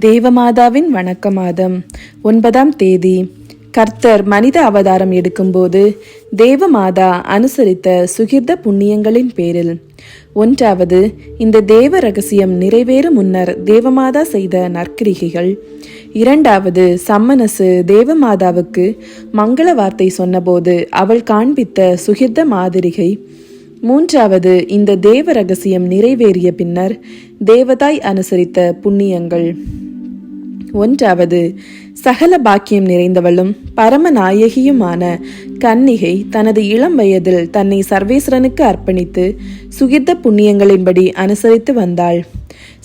தேவமாதாவின் வணக்க மாதம் 9ஆம் தேதி. கர்த்தர் மனித அவதாரம் எடுக்கும்போது தேவமாதா அனுசரித்த சுகிர்த புண்ணியங்களின் பேரில். 1வது, இந்த தேவ ரகசியம் நிறைவேறும் முன்னர் தேவமாதா செய்த நற்கிரிகைகள். 2வது, சம்மனசு தேவமாதாவுக்கு மங்கள வார்த்தை சொன்னபோது அவள் காண்பித்த சுகிர்த மாதிரிகை. 3வது, இந்த தேவ ரகசியம் நிறைவேறிய பின்னர் தேவதாய் அனுசரித்த புண்ணியங்கள். 1வது, சகல பாக்கியம் நிறைந்தவளும் பரமநாயகியுமான கன்னிகை தனது இளம் வயதில் தன்னை சர்வேஸ்வரனுக்கு அர்ப்பணித்து சுகிர்த புண்ணியங்களின்படி அனுசரித்து வந்தாள்.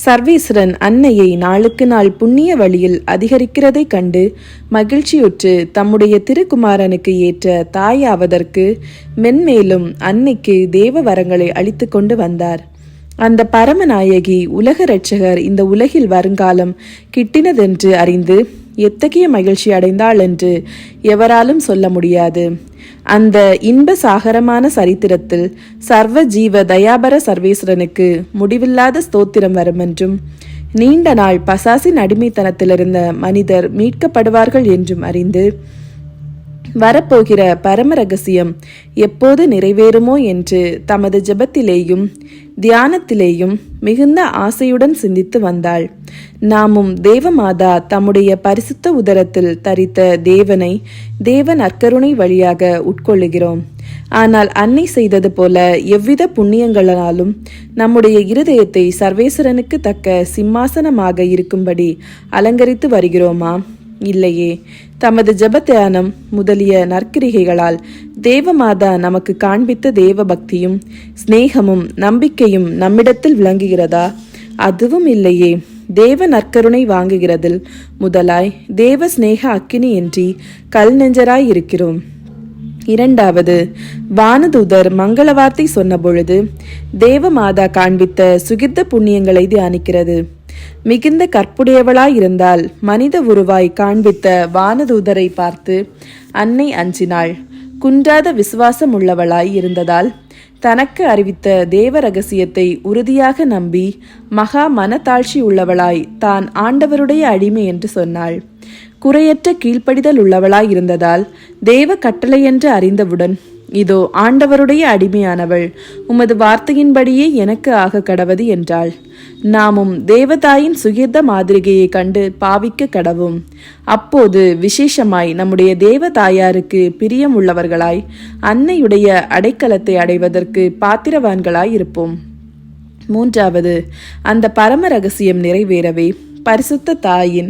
சர்வேஸ்வரன் அன்னையை நாளுக்கு நாள் புண்ணிய வழியில் அதிகரிக்கிறதை கண்டு மகிழ்ச்சியுற்று தம்முடைய திருக்குமாரனுக்கு ஏற்ற தாயாவதற்கு மென்மேலும் அன்னைக்கு தேவ வரங்களை அளித்து கொண்டு வந்தார். அந்த பரமநாயகி உலக இரட்சகர் இந்த உலகில் வருங்காலம் கிட்டினதென்று அறிந்து எத்தகைய மகிழ்ச்சி அடைந்தாள் என்று எவராலும் சொல்ல முடியாது. அந்த இன்ப சாகரமான சரித்திரத்தில் சர்வ ஜீவ தயாபர சர்வேஸ்வரனுக்கு முடிவில்லாத ஸ்தோத்திரம் வருமென்றும் நீண்ட நாள் பசாசின் அடிமைத்தனத்திலிருந்த மனிதர் மீட்கப்படுவார்கள் என்றும் அறிந்து வரப்போகிற பரம ரகசியம் எப்போது நிறைவேறுமோ என்று தமது ஜெபத்திலேயும் தியானத்திலேயும் மிகுந்த ஆசையுடன் சிந்தித்து வந்தாள். நாமும் தேவமாதா தம்முடைய பரிசுத்த உதரத்தில் தரித்த தேவனை தேவ நற்கருணை வழியாக உட்கொள்ளுகிறோம். ஆனால் அன்னை செய்தது போல எவ்வித புண்ணியங்களாலும் நம்முடைய இருதயத்தை சர்வேஸ்வரனுக்கு தக்க சிம்மாசனமாக இருக்கும்படி அலங்கரித்து வருகிறோமா? இல்லையே. தமது ஜபத்தியானம் முதலிய நற்கிரிகைகளால் தேவமாதா நமக்கு காண்பித்த தேவ பக்தியும் சிநேகமும் நம்பிக்கையும் நம்மிடத்தில் விளங்குகிறதா? அதுவும் இல்லையே. தேவ நற்கருணை வாங்குகிறதில் முதலாய் தேவ சிநேக அக்கினி இன்றி கல் நெஞ்சராய் இருக்கிறோம். 2வது, வானதூதர் மங்கள வார்த்தை சொன்ன பொழுது தேவமாதா காண்பித்த சுகிர்த புண்ணியங்களை தியானிக்கிறது. மிகுந்த கற்புடையவளாயிருந்தால் மனித உருவாய் காண்பித்த வானதூதரை பார்த்து அன்னை அஞ்சினாள். குன்றாத விசுவாசம் உள்ளவளாய் இருந்ததால் தனக்கு அறிவித்த தேவ ரகசியத்தை உறுதியாக நம்பி மகா மனத்தாழ்ச்சி உள்ளவளாய் தான் ஆண்டவருடைய அடிமை என்று சொன்னாள். குறையற்ற கீழ்ப்படிதல் உள்ளவளாய் இருந்ததால் தேவ கட்டளை என்று அறிந்தவுடன், இதோ ஆண்டவருடைய அடிமையானவள், உமது வார்த்தையின்படியே எனக்கு ஆக கடவது என்றாள். நாமும் தேவதாயின் சுகிர்த மாதிரிகையை கண்டு பாவிக்க கடவும். அப்போது விசேஷமாய் நம்முடைய தேவதாயாருக்கு பிரியம் உள்ளவர்களாய் அன்னையுடைய அடைக்கலத்தை அடைவதற்கு பாத்திரவான்களாய் இருப்போம். 3வது, அந்த பரம ரகசியம் நிறைவேறவே பரிசுத்த தாயின்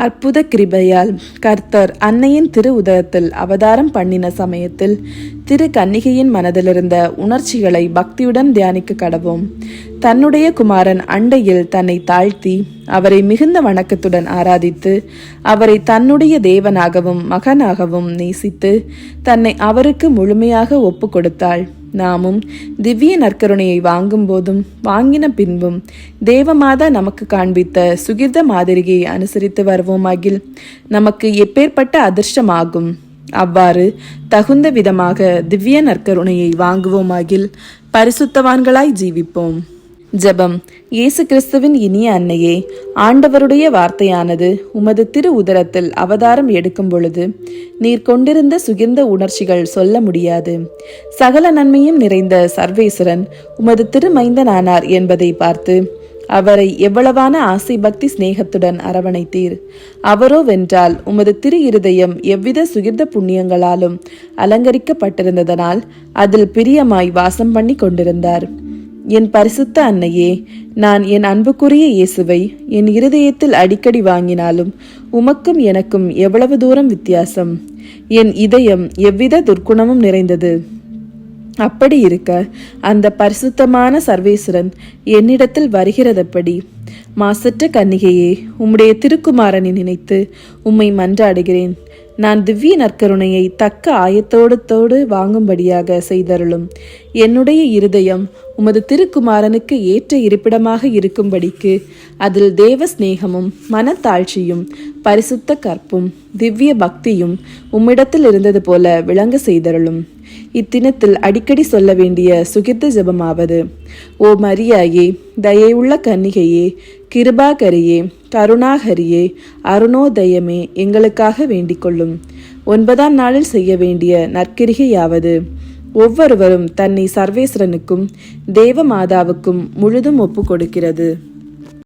அற்புத கிருபையால் கர்த்தர் அன்னையின் திரு உதரத்தில் அவதாரம் பண்ணின சமயத்தில் திரு கன்னிகையின் மனதிலிருந்த உணர்ச்சிகளை பக்தியுடன் தியானிக்க கடவோம். தன்னுடைய குமாரன் அண்டையில் தன்னை தாழ்த்தி அவரை மிகுந்த வணக்கத்துடன் ஆராதித்து அவரை தன்னுடைய தேவனாகவும் மகனாகவும் நேசித்து தன்னை அவருக்கு முழுமையாக ஒப்பு கொடுத்தாள். நாமும் திவ்ய நற்கருணையை வாங்கும் போதும் வாங்கின பின்பும் தேவமாதா நமக்கு காண்பித்த சுகிர்த மாதிரியை அனுசரித்து வருவோமாகில் நமக்கு எப்பேற்பட்ட அதிர்ஷ்டமாகும். அவ்வாறு தகுந்த விதமாக திவ்ய நற்கருணையை வாங்குவோமாகில் பரிசுத்தவான்களாய் ஜீவிப்போம். ஜெபம். இயேசு கிறிஸ்துவின் இனிய அன்னையே, ஆண்டவருடைய வார்த்தையானது உமது திரு உதரத்தில் அவதாரம் எடுக்கும் பொழுது நீர் கொண்டிருந்த சுகிர்ந்த உணர்ச்சிகள் சொல்ல முடியாது. சகல நன்மையும் நிறைந்த சர்வேஸ்வரன் உமது திருமைந்தனானார் என்பதை பார்த்து அவரை எவ்வளவான ஆசை பக்தி சிநேகத்துடன் அரவணைத்தீர். அவரோ வென்றால் உமது திரு இருதயம் எவ்வித சுகிர்த புண்ணியங்களாலும் அலங்கரிக்கப்பட்டிருந்ததனால் அதில் பிரியமாய் வாசம் பண்ணி கொண்டிருந்தார். என் பரிசுத்த அன்னையே, நான் என் அன்புக்குரிய இயேசுவை என் இருதயத்தில் அடிக்கடி வாங்கினாலும் உமக்கும் எனக்கும் எவ்வளவு தூரம் வித்தியாசம்! என் இதயம் எவ்வித துர்க்குணமும் நிறைந்தது. அப்படி இருக்க அந்த பரிசுத்தமான சர்வேஸ்வரன் என்னிடத்தில் வருகிறதப்படி? மாசற்ற கன்னிகையே, உம்முடைய திருக்குமாரனை நினைத்து உம்மை மன்றாடுகிறேன். நான் திவ்ய நற்கருணையை தக்க ஆயத்தோடு வாங்கும்படியாக செய்தருளும். என்னுடைய இருதயம் உமது திருக்குமாரனுக்கு ஏற்ற இருப்பிடமாக இருக்கும்படிக்கு அதில் தேவ சிநேகமும் மனத்தாழ்ச்சியும் பரிசுத்த கற்பும் திவ்ய பக்தியும் உம்மிடத்தில் இருந்தது போல விளங்க செய்தருளும். இத்தினத்தில் அடிக்கடி சொல்ல வேண்டிய சுகிர்த ஜெபமாவது: ஓ மரியாயே, தயையுள்ள கன்னிகையே, கிருபாகரியே, கருணாகரியே, அருணோதயமே, எங்களுக்காக வேண்டிக் கொள்ளும். 9ஆம் நாளில் செய்ய வேண்டிய நற்கிரிகையாவது: ஒவ்வொருவரும் தன்னை சர்வேஸ்வரனுக்கும் தேவமாதாவுக்கும் முழுதும் ஒப்பு கொடுக்கிறது.